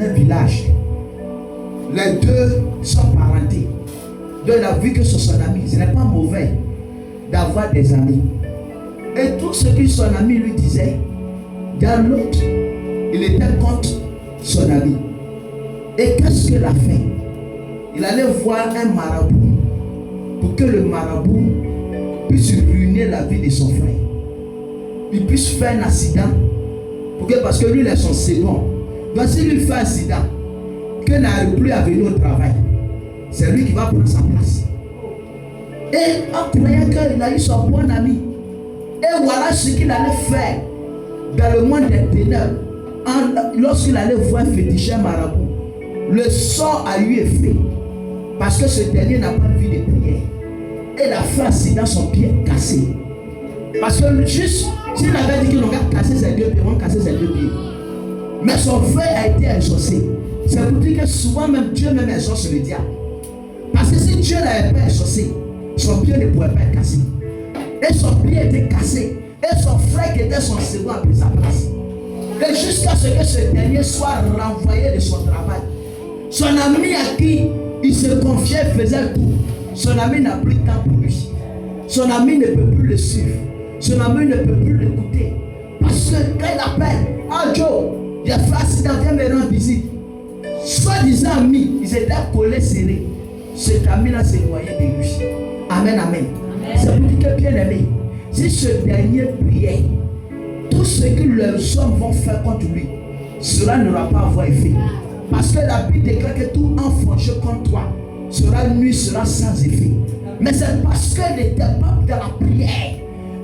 un village. Les deux sont parentés. Donc il a vu que c'est son ami. Ce n'est pas mauvais d'avoir des amis. Et tout ce que son ami lui disait, dans l'autre, il était contre son ami. Et qu'est-ce qu'il a fait? Il allait voir un marabout pour que le marabout puisse ruiner la vie de son frère. Il puisse faire un accident parce que lui, il est son second. Donc s'il lui fait un accident, qu'il n'arrive plus à venir au travail, c'est lui qui va prendre sa place. Et en croyant qu'il a eu son bon ami, et voilà ce qu'il allait faire dans le monde des ténèbres. Lorsqu'il allait voir féticheur marabout, le sort a eu effet parce que ce dernier n'a pas vu de prière. Et il a fait accident, son pied cassé. Parce que juste, s'il avait dit qu'il aurait cassé ses deux pieds, on cassé ses deux pieds. Mais son frère a été exaucé. C'est pour dire que souvent même Dieu même exauce le diable. Parce que si Dieu n'avait pas exaucé, son pied ne pourrait pas être cassé. Et son pied était cassé. Et son frère qui était son second a pris sa place. Et jusqu'à ce que ce dernier soit renvoyé de son travail. Son ami à qui il se confiait faisait tout. Son ami n'a plus de temps pour lui. Son ami ne peut plus le suivre. Son ami ne peut plus l'écouter. Parce que quand il appelle, ah Joe, j'ai fait accident, viens me rendre visite. Soi-disant amis, ils étaient collés serrés. Cet ami-là s'est noyé de lui. Amen, amen. C'est pour dire que bien aimé, si ce dernier priait, tout ce que les hommes vont faire contre lui, cela n'aura pas à avoir effet. Parce que la Bible déclare que tout enfranchi contre toi sera nuit, sera sans effet. Mais c'est parce qu'il n'était pas dans la prière.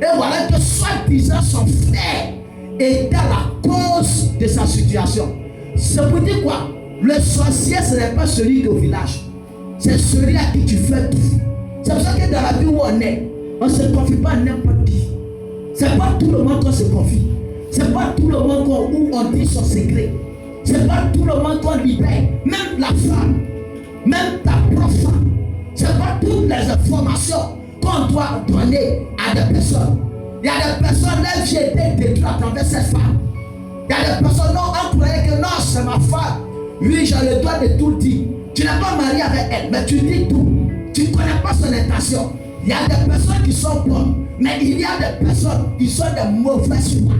Et voilà que soi-disant son frère était la cause de sa situation. C'est pour dire quoi? Le sorcier, ce n'est pas celui au village. C'est celui à qui tu fais tout. C'est pour ça que dans la vie où on ne se confie pas à n'importe qui. Ce n'est pas tout le monde qu'on se confie. Ce n'est pas tout le monde où on dit son secret. Ce n'est pas tout le monde qu'on libère. Même la femme, même ta propre femme. Ce n'est pas toutes les informations qu'on doit donner à des personnes. Il y a des personnes, leur vie était détruite à travers cette femme. Il y a des personnes, non, on croyait que non, c'est ma femme. Oui, j'ai le droit de tout dire. Tu n'es pas marié avec elle, mais tu dis tout. Tu ne connais pas son intention. Il y a des personnes qui sont bonnes, mais il y a des personnes qui sont de mauvaises foi.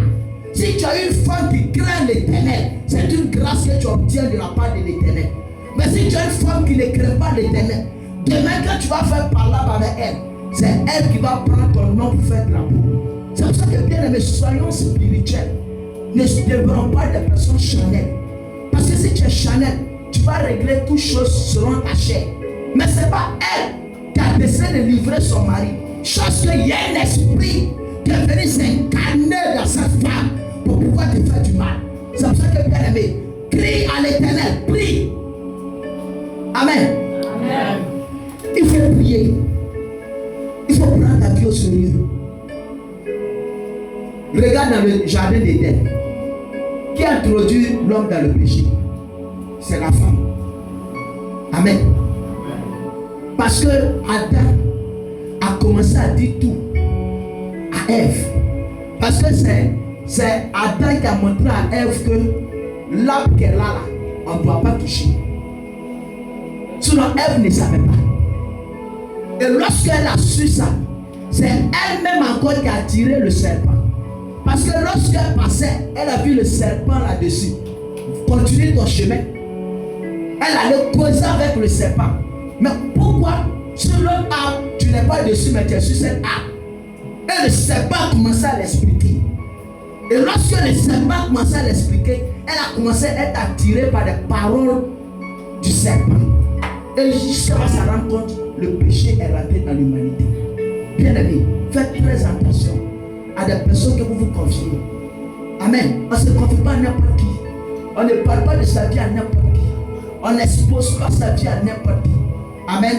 Si tu as une femme qui craint l'Éternel, c'est une grâce que tu obtiens de la part de l'Éternel. Mais si tu as une femme qui ne craint pas l'Éternel, demain quand tu vas faire parler avec elle, c'est elle qui va prendre ton nom pour faire de la boue. C'est pour ça que bien aimé, soyons spirituels. Ne devenons pas des personnes charnelles. Parce que si tu es charnel, tu vas régler toutes choses selon ta chair. Mais ce n'est pas elle qui a décidé de livrer son mari. Chose qu'il y a un esprit qui est venu s'incarner dans cette femme pour pouvoir te faire du mal. C'est pour ça que bien aimé, crie à l'Éternel, prie. Amen. Amen. Il faut prier. Il faut prendre ta vie au sérieux. Regarde dans le jardin d'Éden. Qui a introduit l'homme dans le péché? C'est la femme. Amen. Parce que Adam a commencé à dire tout à Ève. Parce que c'est Adam qui a montré à Ève que l'arbre qu'elle a là, on ne doit pas toucher. Sinon Ève ne savait pas. Et lorsqu'elle a su ça, c'est elle-même encore qui a tiré le serpent. Parce que lorsqu'elle passait, elle a vu le serpent là-dessus. Continue ton chemin. Elle allait causer avec le serpent. Mais pourquoi sur l'autre arbre, tu n'es pas dessus, mais tu es sur cette arbre? Et le serpent a commencé à l'expliquer. Et lorsque le serpent a commencé à l'expliquer, elle a commencé à être attirée par les paroles du serpent. Et jusqu'à se rendre compte, le péché est rentré dans l'humanité. Bien aimé, faites très attention à des personnes que vous vous confiez. Amen. On ne se confie pas à n'importe qui. On ne parle pas de sa vie à n'importe qui. On n'expose pas sa vie à n'importe qui. Amen.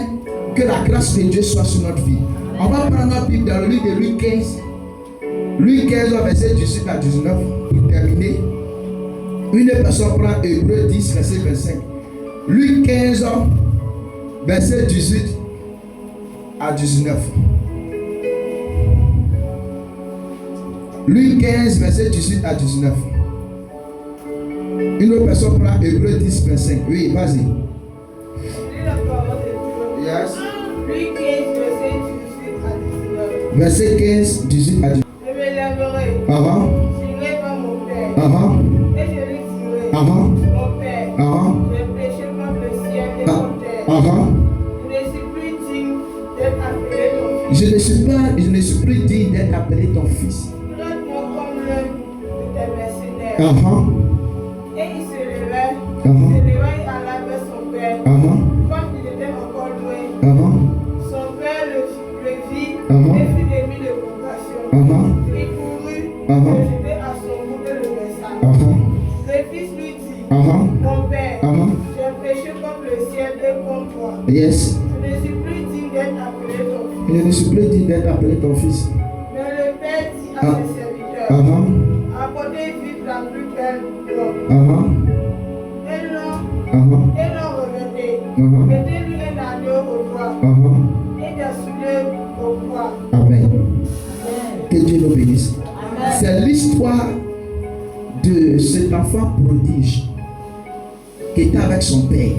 Que la grâce de Dieu soit sur notre vie. On va prendre notre Bible dans le livre de Louis 15. Louis 15, verset 18 à 19. Pour terminer. Une personne prend Hébreux 10, verset 25. Louis 15, verset 18 à 19. Louis 15, verset 18 à 19. Une autre personne prend Hébreux 10, 25. Oui, vas-y. Yes. Verset 15, 18 à 19. Je me lèverai. J'irai par mon père. Et je lui dirai. Mon père. J'ai péché contre le ciel et contre terre. Je ne suis plus digne d'être appelé ton fils. Je ne suis plus digne d'être appelé ton fils. Traite-moi comme l'un de tes mercenaires. Et il se leva. Il alla vers son père. Quand il était encore loin, son père le vit et fut ému de compassion. Il courut, se jetait à son cou et le baisa. Le fils lui dit, mon père, j'ai péché contre le ciel et contre toi. Yes. Je ne suis plus digne d'être appelé ton fils. Je ne suis plus digne d'être appelé ton fils. Mais le père dit à ses serviteurs, apportez vite la plus belle robe. Et l'on revêtait. Mettez-lui un agneau au doigt et des souliers au poids. Amen. Que Dieu nous bénisse. C'est l'histoire de cet enfant prodige qui était avec son père.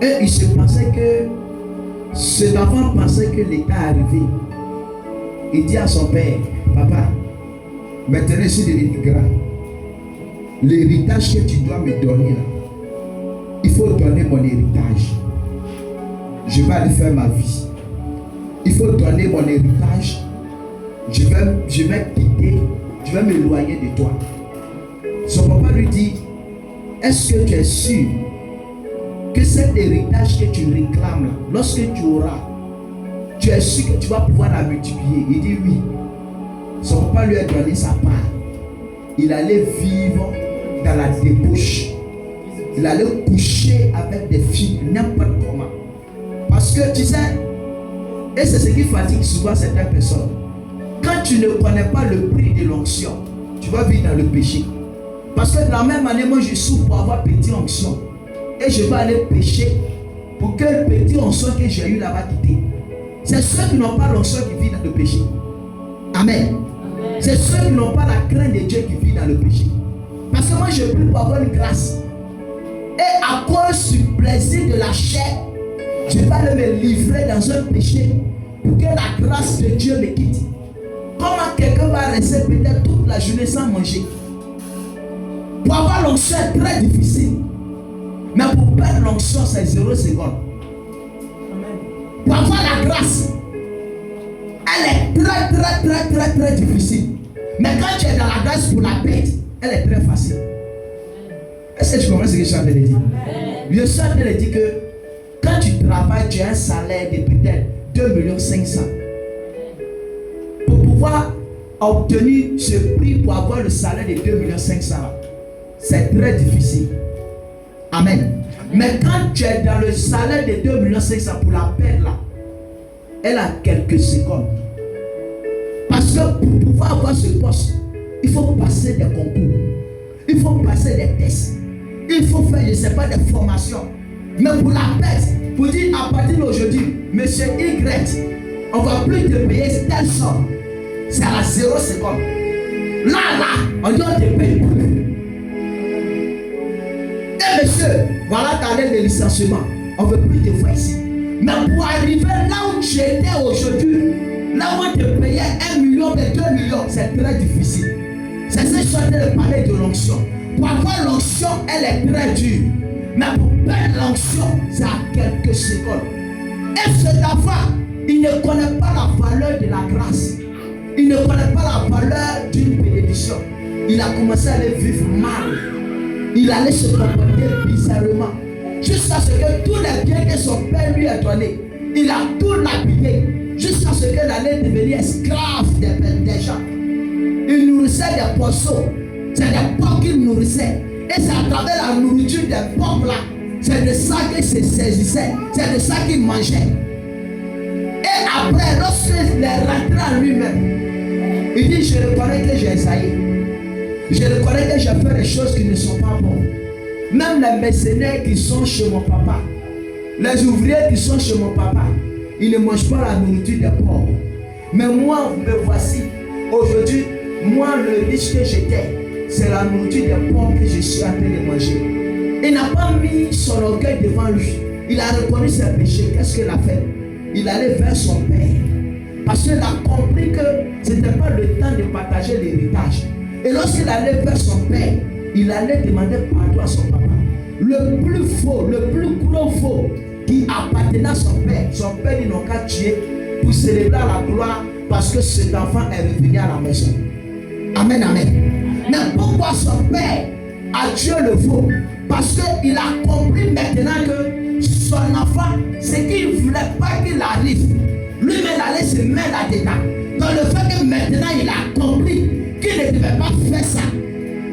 Et il se pensait que cet enfant pensait que l'état arrivé. Il dit à son père, papa, maintenant je suis devenu grand. L'héritage que tu dois me donner là, il faut donner mon héritage. Je vais aller faire ma vie. Il faut donner mon héritage. Je vais quitter, je vais m'éloigner de toi. Son papa lui dit, est-ce que tu es sûr que cet héritage que tu réclames là, lorsque tu auras, tu es sûr que tu vas pouvoir la multiplier? Il dit oui. Son papa lui a donné sa part. Il allait vivre dans la débauche. Il allait coucher avec des filles, n'importe comment. Parce que tu sais, et c'est ce qui fatigue souvent certaines personnes. Quand tu ne connais pas le prix de l'onction, tu vas vivre dans le péché. Parce que de la même année, moi je souffre pour avoir petite onction. Et je vais aller pécher pour que le petit onction que j'ai eu là-bas quitter. C'est ceux qui n'ont pas l'onction qui vivent dans le péché. Amen. C'est ceux qui n'ont pas la crainte de Dieu qui vivent dans le péché. Parce que moi je prie pour avoir une grâce. Et à cause du plaisir de la chair, je vais aller me livrer dans un péché pour que la grâce de Dieu me quitte. Comment quelqu'un va rester peut-être toute la journée sans manger? Pour avoir l'onction c'est très difficile. Mais pour perdre l'onction c'est 0 seconde. Pour avoir la grâce, elle est très difficile. Mais quand tu es dans la grâce pour la perdre, elle est très facile. Est-ce que tu comprends ce que je suis en train de dire? Je suis en train de dire que quand tu travailles, tu as un salaire de peut-être 2 500 000. Pour pouvoir obtenir ce prix pour avoir le salaire de 2 500 000, c'est très difficile. Amen. Mais quand tu es dans le salaire de 2 500 000 pour la perdre là, elle a quelques secondes. Parce que pour pouvoir avoir ce poste, il faut passer des concours. Il faut passer des tests. Il faut faire, je ne sais pas, des formations. Mais pour la perte, pour dire à partir d'aujourd'hui, monsieur Y, on ne va plus te payer telle somme. C'est à la 0 seconde. Là, on dit on te paye plus. Et monsieur, voilà ta lettre de licenciement. On ne veut plus te voir ici. Mais pour arriver là où tu étais aujourd'hui, là où on te payait 1 million, 2 millions, c'est très difficile. C'est ce que je suis en train de parler de l'onction. Pour avoir l'onction, elle est très dure. Mais pour perdre l'onction, c'est à quelques secondes. Et cet enfant, il ne connaît pas la valeur de la grâce. Il ne connaît pas la valeur d'une bénédiction. Il a commencé à aller vivre mal. Il allait se comporter bizarrement. Jusqu'à ce que tous les biens que son père lui a donné, il a tout lapidé. Jusqu'à ce qu'il allait devenir esclave des gens. Il nourrissait des poissons. C'est des porcs qu'il nourrissait. Et c'est à travers la nourriture des porcs là. C'est de ça qu'il se saisissait. C'est de ça qu'il mangeait. Et après, lorsqu'il est rentré en lui-même, il dit, je reconnais que j'ai essayé. Je reconnais que j'ai fait des choses qui ne sont pas bonnes. Même les mercenaires qui sont chez mon papa, les ouvriers qui sont chez mon papa, ils ne mangent pas la nourriture des porcs. Mais moi, me voici. Aujourd'hui, moi, le riche que j'étais, c'est la nourriture des pauvres que je suis en train de manger. Il n'a pas mis son orgueil devant lui. Il a reconnu ses péchés. Qu'est-ce qu'il a fait? Il allait vers son père. Parce qu'il a compris que ce n'était pas le temps de partager l'héritage. Et lorsqu'il allait vers son père, il allait demander pardon à son papa. Le plus faux, le plus gros faux qui appartenait à son père, ils n'ont qu'à tuer pour célébrer la gloire parce que cet enfant est revenu à la maison. Amen, amen. Mais pourquoi son père a tué le faux? Parce qu'il a compris maintenant que son enfant, ce qu'il ne voulait pas qu'il arrive, lui-même allait se mettre là-dedans. Donc le fait que maintenant il a compris qu'il ne devait pas faire ça,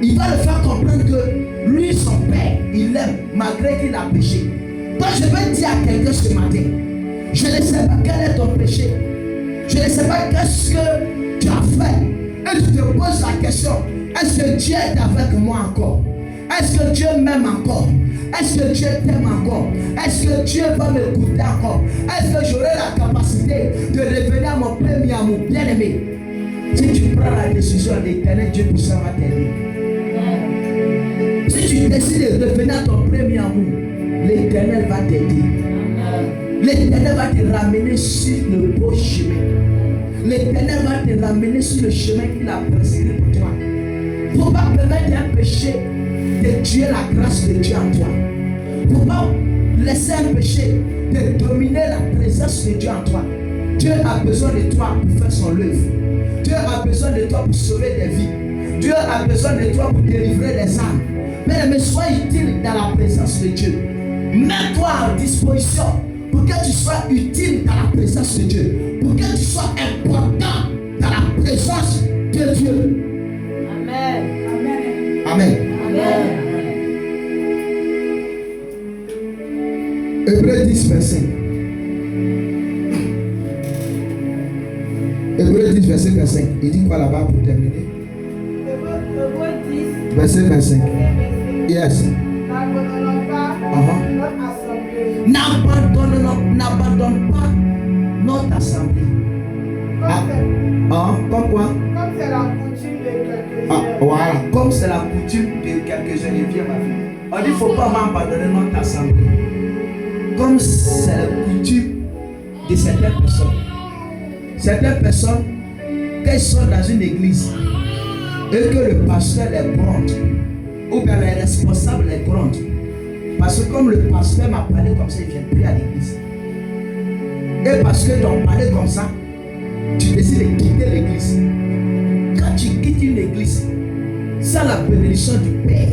il va le faire comprendre que lui, son père, il l'aime malgré qu'il a péché. Donc je vais dire à quelqu'un ce matin, je ne sais pas quel est ton péché. Je ne sais pas qu'est-ce que tu as fait. Et tu te poses la question, est-ce que Dieu est avec moi encore? Est-ce que Dieu m'aime encore? Est-ce que Dieu t'aime encore? Est-ce que Dieu va m'écouter encore? Est-ce que j'aurai la capacité de revenir à mon premier amour bien-aimé? Si tu prends la décision, l'Éternel Dieu puissant va t'aider. Si tu décides de revenir à ton premier amour, l'Éternel va t'aider. L'Éternel va te ramener sur le beau chemin. L'Éternel va te ramener sur le chemin qu'il a prescrit pour toi. Il ne faut pas permettre un péché de tuer la grâce de Dieu en toi. Il ne faut pas laisser un péché de dominer la présence de Dieu en toi. Dieu a besoin de toi pour faire son œuvre. Dieu a besoin de toi pour sauver des vies. Dieu a besoin de toi pour délivrer des âmes. Mais sois utile dans la présence de Dieu. Mets-toi en disposition pour que tu sois utile dans la présence de Dieu. Pour que tu sois important dans la présence de Dieu. Amen. Amen. Amen. Amen. Hébreux 10, verset. Hébreux 10, verset 25. Il dit quoi là-bas pour terminer? Hébreux 10, verset 25. Yes. N'abandonnons pas notre assemblée. N'abandonne pas notre assemblée. Comme quoi? Comme c'est la coutume de quelques-uns. Voilà. Comme c'est la coutume de quelques-uns. Et bien, ma fille. On dit qu'il ne faut pas abandonner notre assemblée. Comme c'est la coutume de certaines personnes. Certaines personnes, quand ils sont dans une église et que le pasteur les gronde, ou bien les responsables les grondent, parce que comme le pasteur m'a parlé comme ça, il vient prier à l'église. Et parce que tu as parlé comme ça, tu décides de quitter l'église. Quand tu quittes une église, sans la bénédiction du Père,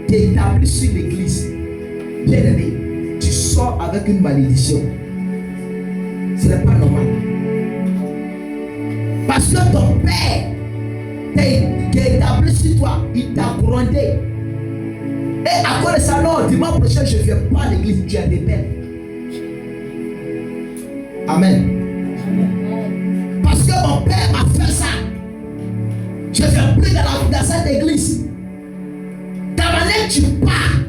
qui est établie sur l'église, bien aimé, tu sors avec une malédiction. Ce n'est pas normal. Parce que ton Père qui est établi sur toi, il t'a grondé. Et à cause de ça, non, dimanche prochain, je ne viens pas à l'église, tu es dépendant. Amen. Parce que mon Père m'a fait ça. Je ne viens plus dans cette église. Ta manière tu pars,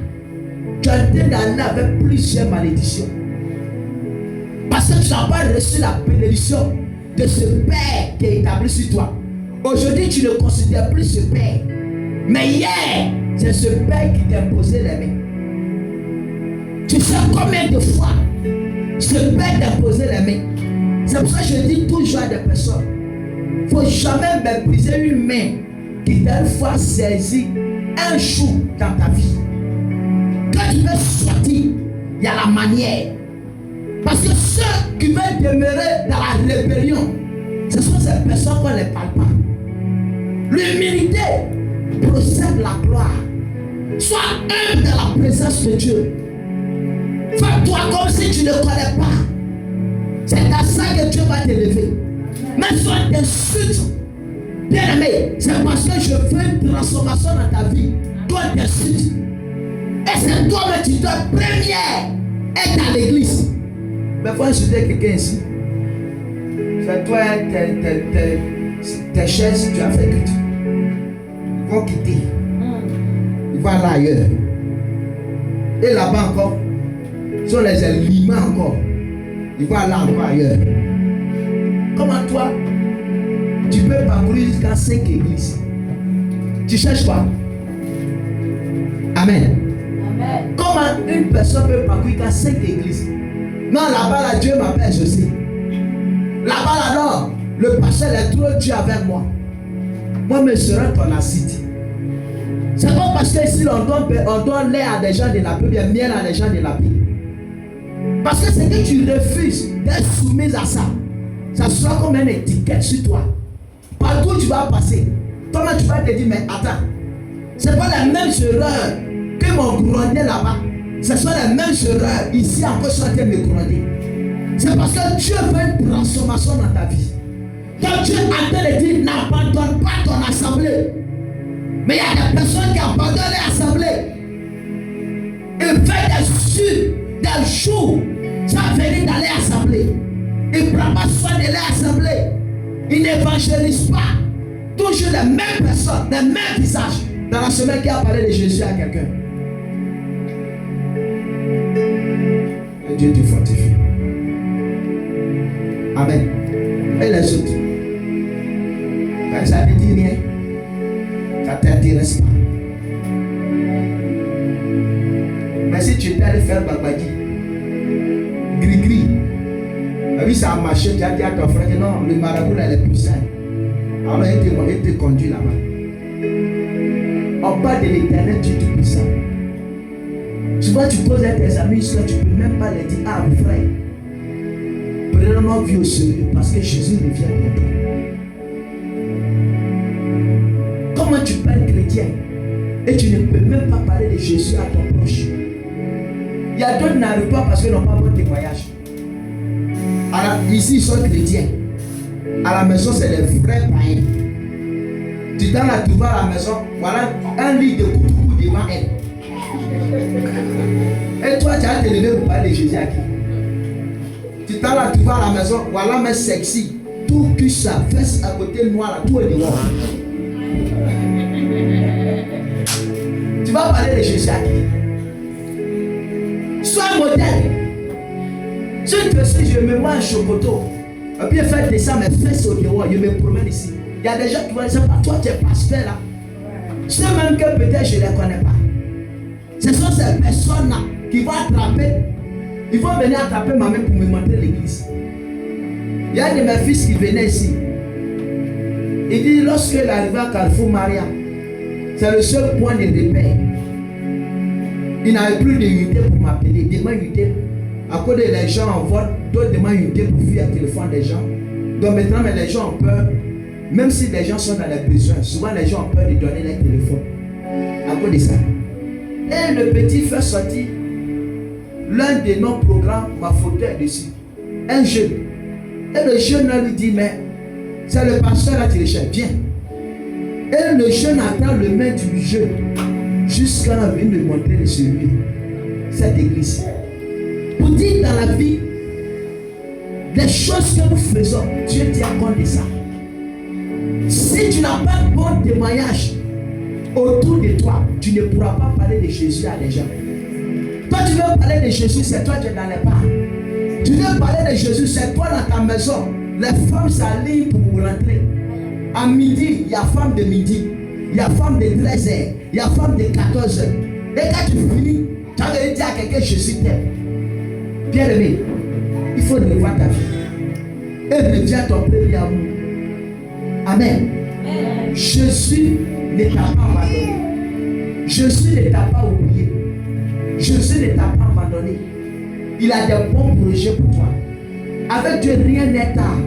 tu es en train d'aller avec plusieurs malédictions. Parce que tu n'as pas reçu la bénédiction de ce Père qui est établi sur toi. Aujourd'hui, tu ne considères plus ce Père. Mais hier, c'est ce Père qui t'a imposé les mains. Tu sais combien de fois ce Père t'a imposé les mains? C'est pour ça que je dis toujours à des personnes, il ne faut jamais mépriser une main qui t'a une fois saisi un chou dans ta vie. Quand tu veux sortir, il y a la manière. Parce que ceux qui veulent demeurer dans la rébellion, ce sont ces personnes qu'on ne parle pas. L'humilité procède la gloire. Sois humble dans la présence de Dieu. Fais-toi comme si tu ne connais pas. C'est à ça que Dieu va t'élever. Mais sois t'insulte. Bien aimé, c'est parce que je veux une transformation dans ta vie. Toi t'insulte. Et c'est toi que tu dois première être à l'église. Mais il faut insulter quelqu'un ici. C'est toi, tes chaises, tu as fait que ils vont quitter. Ils vont aller ailleurs. Et là-bas encore, sont les aliments encore. Ils vont aller encore ailleurs. Comment toi, tu peux parcourir jusqu'à 5 églises. Tu cherches quoi? Amen. Comment une personne peut parcourir 5 églises? Non, là-bas, là, Dieu m'appelle, je sais. Là-bas, là, non, le pasteur est trop Dieu avec moi. Moi, je serai ton acide. C'est pas parce que ici, on donne lait à des gens de la paix, bien miel à des gens de la paix. Parce que c'est que tu refuses d'être soumise à ça. Ça sera comme une étiquette sur toi. Partout où tu vas passer, toi tu vas te dire, mais attends, c'est pas la même erreur que mon grondé là-bas. Ce sont les mêmes erreurs ici encore sur la terre me gronder. C'est parce que Dieu veut une transformation dans ta vie. Donc Dieu a te dit, n'abandonne pas ton assemblée. Mais il y a des personnes qui abandonnent l'assemblée. Ils fait des jours, ça venir dans l'assemblée. Ils ne prennent pas soin de l'assemblée. Ils n'évangélisent pas. Toujours les mêmes personnes, les mêmes visages. Dans la semaine qui a parlé de Jésus à quelqu'un. Et Dieu te fortifie. Amen. Et les autres, quand ça ne dit rien, ça ne t'intéresse pas. Mais si tu étais allé faire babadi, gris-gris, oui, ça a marché, tu as dit à ton frère que non, le marabout là, il est plus sain. Alors il te conduit là-bas. En bas de l'éternel, Dieu est puissant. Souvent tu poses à tes amis, tu ne peux même pas les dire, ah mon frère, prenons notre vie au sérieux parce que Jésus revient bientôt. Comment tu peux être chrétien et tu ne peux même pas parler de Jésus à ton proche? Il y a d'autres qui n'arrivent pas parce qu'ils n'ont pas bon témoignage. Alors, ici, ils sont chrétiens. À la maison, c'est les vrais païens. Tu t'en as trouvé à la maison, voilà un lit de coucou devant elle. Et toi, tu as te lever pour parler de Jésus à qui? Tu t'en as trouvé à la maison, voilà mais sexy. Tout cul, ça fesse à côté noir, là, tout est dehors. Tu vas parler de Jésus à qui? Sois modèle. Si tu te dis, je me vois un chocoto, et puis faire descendre mes fesses au dehors, je me promène ici. Il y a des gens qui vont dire, toi tu es pasteur là. Ceux même que peut-être je ne les connais pas. Ce sont ces personnes-là qui vont attraper. Ils vont venir attraper ma main pour me montrer l'église. Il y a un de mes fils qui venait ici. Il dit, lorsqu'il est arrivé à Carrefour Maria, c'est le seul point de repère. Il n'avait plus d'unité pour m'appeler. Demande unité. À cause de les gens en vote, d'autres demandent unité pour fuir le téléphone des gens. Donc maintenant, les gens ont peur. Même si les gens sont dans les besoins, souvent les gens ont peur de donner leur téléphone. À cause de ça. Et le petit fait sortir l'un de nos programmes, ma photo est dessus. Un jeune. Et le jeune lui dit, mais c'est le pasteur là qui le cherche. Viens. Et le jeune attend le main du jeune jusqu'à la venue de montrer de celui cette église. Pour dire dans la vie, les choses que nous faisons, Dieu tient compte de ça. Si tu n'as pas de bon témoignage autour de toi, tu ne pourras pas parler de Jésus à des gens. Toi, tu veux parler de Jésus, c'est toi qui es dans les bars. Tu veux parler de Jésus, c'est toi dans ta maison. Les femmes s'alignent pour rentrer. À midi, il y a femme de midi. Il y a femme de 13h. Il y a femme de 14h. Et quand tu finis, tu as envie de dire à quelqu'un, Jésus t'aime. Bien aimé, il faut revoir ta vie. Et reviens ton premier amour. Amen. Jésus ne t'a pas abandonné. Jésus ne t'a pas oublié. Jésus ne t'a pas abandonné. Il a des bons projets pour toi. Avec Dieu, rien n'est tard.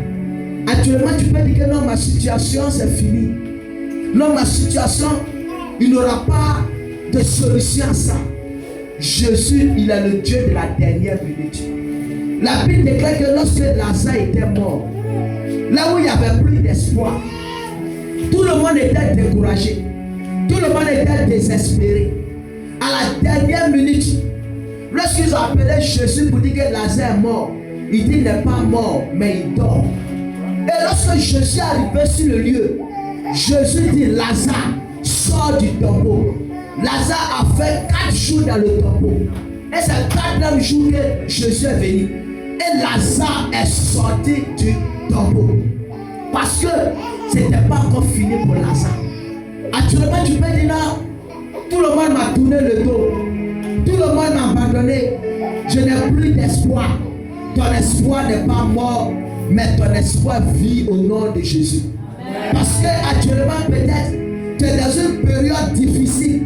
Actuellement, tu peux dire que non, ma situation, c'est fini. Non, ma situation, il n'aura pas de solution à ça. Jésus, il est le Dieu de la dernière minute. La Bible déclare que lorsque Lazare était mort, là où il n'y avait plus d'espoir, tout le monde était découragé. Tout le monde était désespéré. À la dernière minute, lorsqu'ils ont appelé Jésus pour dire que Lazare est mort, il dit qu'il n'est pas mort, mais il dort. Et lorsque Jésus est arrivé sur le lieu, Jésus dit, Lazare, sors du tombeau. Lazare a fait 4 jours dans le tombeau. Et c'est le 4e jour que Jésus est venu. Et Lazare est sorti du tombeau. Parce que ce n'était pas encore fini pour Lazare. Actuellement, tu peux dire là, tout le monde m'a tourné le dos. Tout le monde m'a abandonné. Je n'ai plus d'espoir. Ton espoir n'est pas mort, mais ton espoir vit au nom de Jésus. Parce que actuellement, peut-être, tu es dans une période difficile.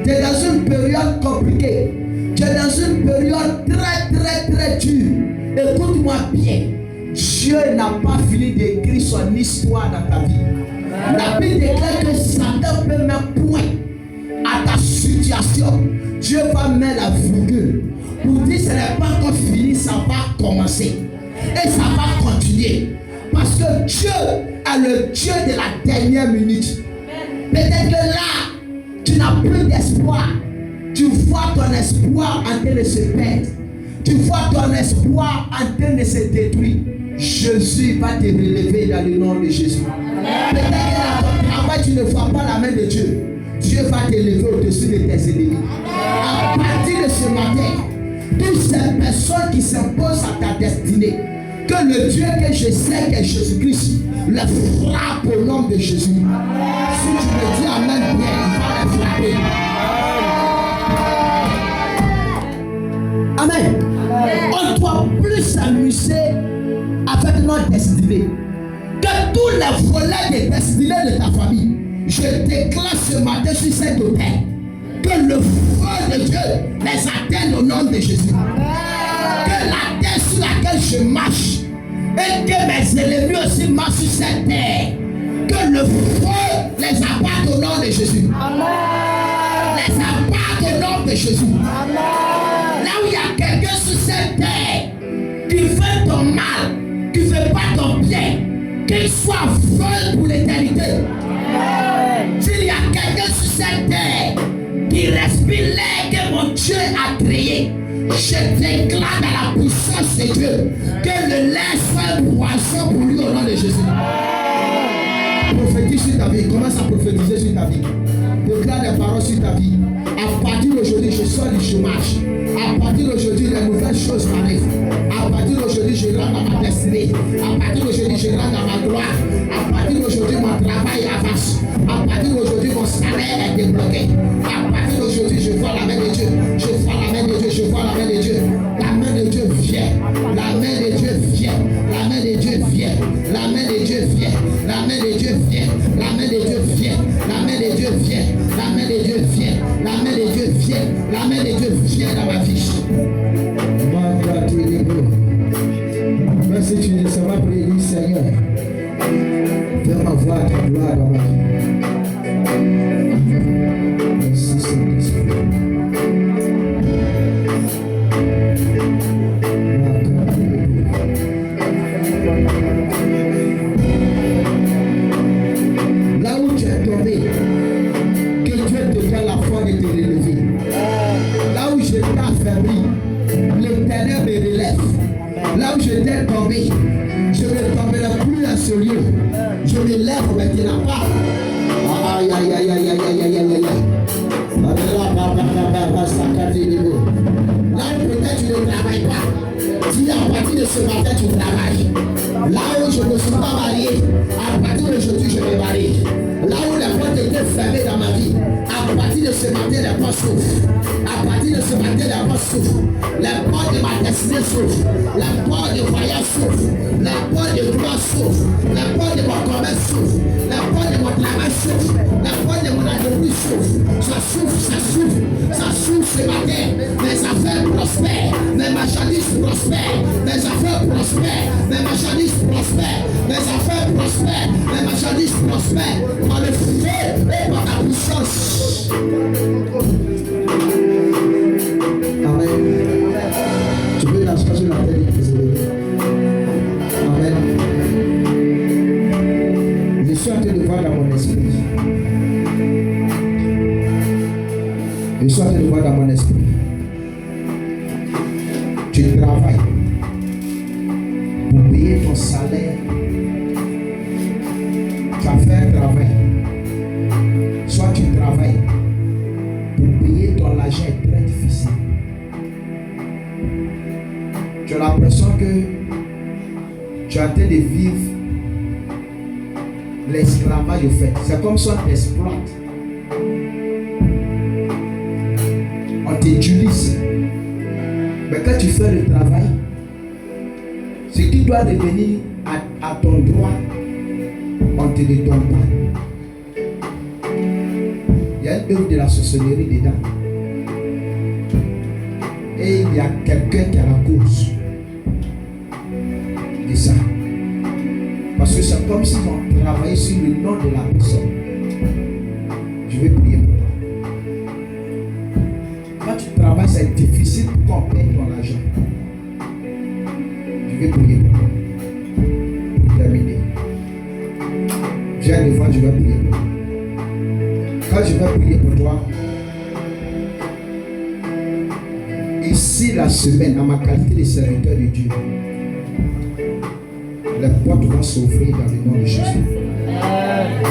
Tu es dans une période compliquée. Tu es dans une période très dure. Écoute-moi bien. Dieu n'a pas fini d'écrire son histoire dans ta vie. La Bible déclare que Satan peut mettre point à ta situation. Dieu va mettre la virgule pour dire que ce n'est pas encore fini, ça va commencer. Et ça va continuer. Parce que Dieu est le Dieu de la dernière minute. Peut-être que là, tu n'as plus d'espoir. Tu vois ton espoir en train de se perdre. Tu vois ton espoir en train de se détruire. Jésus va te relever dans le nom de Jésus. Peut-être que dans ton travail, tu ne vois pas la main de Dieu. Dieu va te lever au-dessus de tes ennemis. À partir de ce matin, toutes ces personnes qui s'imposent à ta destinée, que le Dieu que je sais que Jésus-Christ le frappe au nom de Jésus. Si tu me dis Amen, bien, il va le frapper. Amen. On ne doit plus s'amuser avec notre destinée. Que tous les volets des destinées de ta famille, je déclare ce matin sur cette autel, que le feu de Dieu les atteigne au nom de Jésus. Que la terre sur laquelle je marche et que mes ennemis aussi marchent sur cette terre, que le feu les abatte au nom de Jésus. Les abatte au nom de Jésus. Là où il y a quelqu'un sur cette terre qui fait ton mal, qui ne fait pas ton bien, qu'il soit feu pour l'éternité. S'il y a quelqu'un sur cette terre qui respire l'air que mon Dieu a créé, je déclare dans la puissance de Dieu que le lait soit un poisson pour lui au nom de Jésus. Prophétise sur ta vie, commence à prophétiser sur ta vie. Déclare des paroles sur ta vie. À partir d'aujourd'hui, je sors du chômage. À partir d'aujourd'hui, les nouvelles choses m'arrivent. À partir d'aujourd'hui, je rentre dans ma destinée. À partir d'aujourd'hui, je rentre dans ma gloire. À partir d'aujourd'hui, mon travail avance. À partir d'aujourd'hui, mon salaire est débloqué. À partir d'aujourd'hui, je vois la main de Dieu. Je vois la main de Dieu. Je vois la main de Dieu. La main de Dieu vient. La main de Dieu vient. La main de Dieu vient. La main de Dieu vient. La main de Dieu vient. La main de Dieu vient. La main de Dieu vient. La main de Dieu vient. La main de Dieu vient. La main de Dieu vient dans ma vie. Merci, tu ne sais pas prier, Seigneur. Fais ma voix, ta gloire dans ma vie. Merci, Saint-Esprit. Là où tu es tombé, que Dieu te donne la foi de te relever. Là où je t'ai affaibli, l'Éternel me relève. Là où je t'ai tombé, je ne tomberai plus à ce lieu. Je me lève maintenant pas. Aïe, aïe, aïe, aïe, aïe, aïe, aïe, aïe, aïe. Là où peut-être tu ne travailles pas, si à partir de ce matin tu travailles. Là où je ne suis pas marié, à partir d'aujourd'hui je me marie. Là où les portes étaient fermées dans ma vie, à partir de ce matin les portes s'ouvrent. À partir de ce matin les portes s'ouvrent. Les portes de ma destinée s'ouvrent. Les portes de voyage s'ouvrent. Les portes de gloire s'ouvrent. Les portes de mon commerce s'ouvrent. Les portes de mon travail s'ouvrent. Les portes de mon entreprise s'ouvrent. Ça s'ouvre, ça s'ouvre. Ça s'ouvre ce matin. Mes affaires prospèrent. Mes marchandises prospèrent. Mes affaires prospèrent. Mes marchandises prospèrent. Mes affaires prospèrent. Mes marchandises prospèrent. Par le feu et par la puissance. Amen. Tu peux t'asseoir sur la tête de tes ennemis. Amen. Je suis en train de voir dans mon esprit. Je suis en train de voir dans mon esprit. Tu travailles pour payer ton salaire. Tu as fait un travail. Soit tu travailles pour payer ton argent est très difficile. Tu as l'impression que tu es en train de vivre l'esclavage au fait. C'est comme si on t'exploite. t'utilise. Mais quand tu fais le travail, ce qui doit devenir à ton droit, on ne te le donne pas. Il y a une œuvre de la sorcellerie dedans. Et il y a quelqu'un qui a la cause de ça. Parce que c'est comme s'ils ont travaillé sur le nom de la personne. Je vais prier pour toi. Quand tu travailles, c'est difficile pour qu'on paye ton argent. Je vais prier pour toi. Pour terminer. Viens devant, je vais prier pour toi. Quand je vais prier pour toi, ici la semaine, à ma qualité de serviteur de Dieu, les portes vont s'ouvrir dans le nom de Jésus.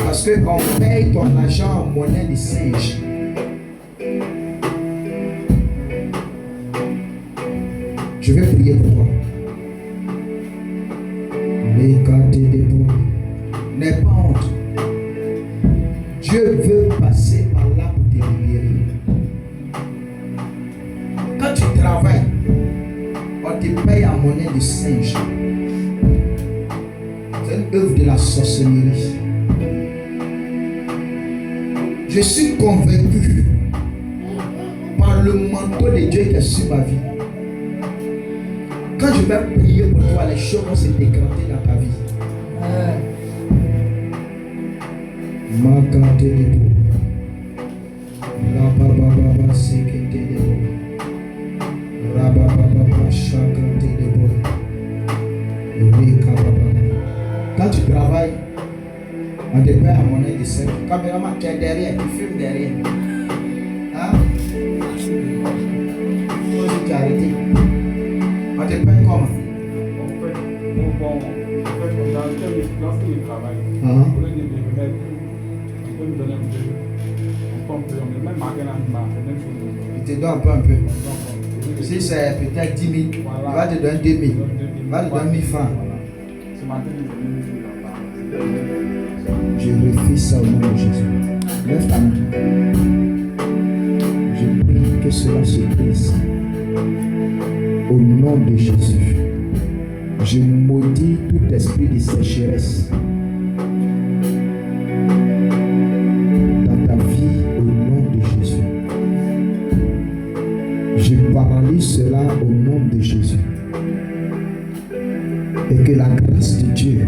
Parce qu'on paye ton argent en monnaie de singe. Je vais prier pour toi. N'aie pas honte. Dieu veut passer par là pour te libérer. Quand tu travailles, on te paye en monnaie de singe. C'est une œuvre de la sorcellerie. Je suis convaincu par le manteau de Dieu qui est sur ma vie. Quand je vais prier pour toi, les choses vont se décanter dans ta vie. Makate de bo. La baba sekete de bo. Rababa shakate de bo. Quand tu travailles, on te paie à monnaie de 5. Caméraman, tu es derrière, tu filmes derrière. Hein? Faut que tu arrêtes. On te paie comment? Il te donne un peu. Si c'est peut-être 10 000, il va te donner 2 000. Il va te donner 1000 francs. Je refuse ça au nom de Jésus. Lève ta main. Je prie que cela se brise. Au nom de Jésus. Je maudis tout esprit de sécheresse dans ta vie au nom de Jésus. Je paralyse cela au nom de Jésus. Et que la grâce de Dieu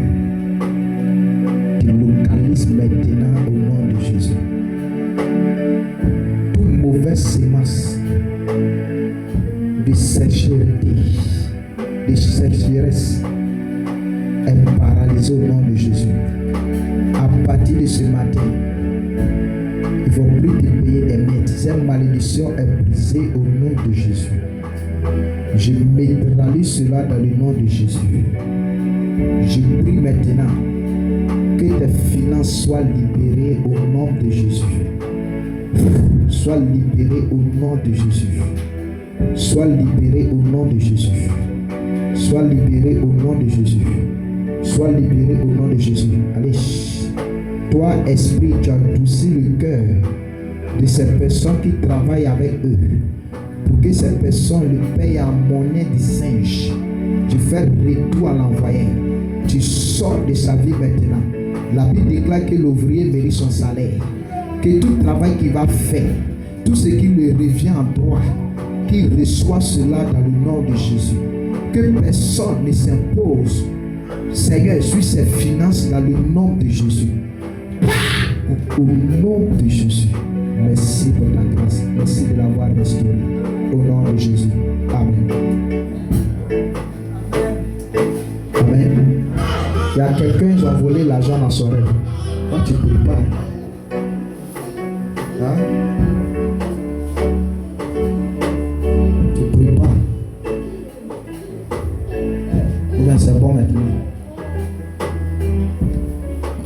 te localise maintenant au nom de Jésus. Toute mauvaise sémence de sécheresse est paralysée au nom de Jésus. À partir de ce matin, il ne faut plus te payer des miettes. Cette malédiction est brisée au nom de Jésus. Je neutralise cela dans le nom de Jésus. Je prie maintenant que tes finances soient libérées au nom de Jésus. Sois libéré au nom de Jésus. Sois libéré au nom de Jésus. Sois libéré au nom de Jésus. Sois libéré au nom de Jésus. Allez. Toi, esprit, tu as adouci le cœur de ces personnes qui travaillent avec eux. Pour que ces personnes le payent en monnaie de singe. Tu fais retour à l'envoyé. Tu sors de sa vie maintenant. La Bible déclare que l'ouvrier mérite son salaire. Que tout travail qu'il va faire, tout ce qui lui revient en droit, qu'il reçoit cela dans le nom de Jésus. Que personne ne s'impose, Seigneur, sur ses finances dans le nom de Jésus. Au nom de Jésus. Merci pour ta grâce. Merci de l'avoir restauré. Au nom de Jésus. Amen. Amen. Il y a quelqu'un qui a volé l'argent dans son rêve. Quand tu prépares, hein? Tu prépares. Et bien c'est bon maintenant.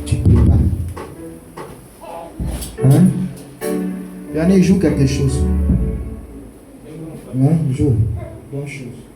Tu prépares. Hein? Il y en a qui jouent quelque chose. Hein? Joue. Bonne chose.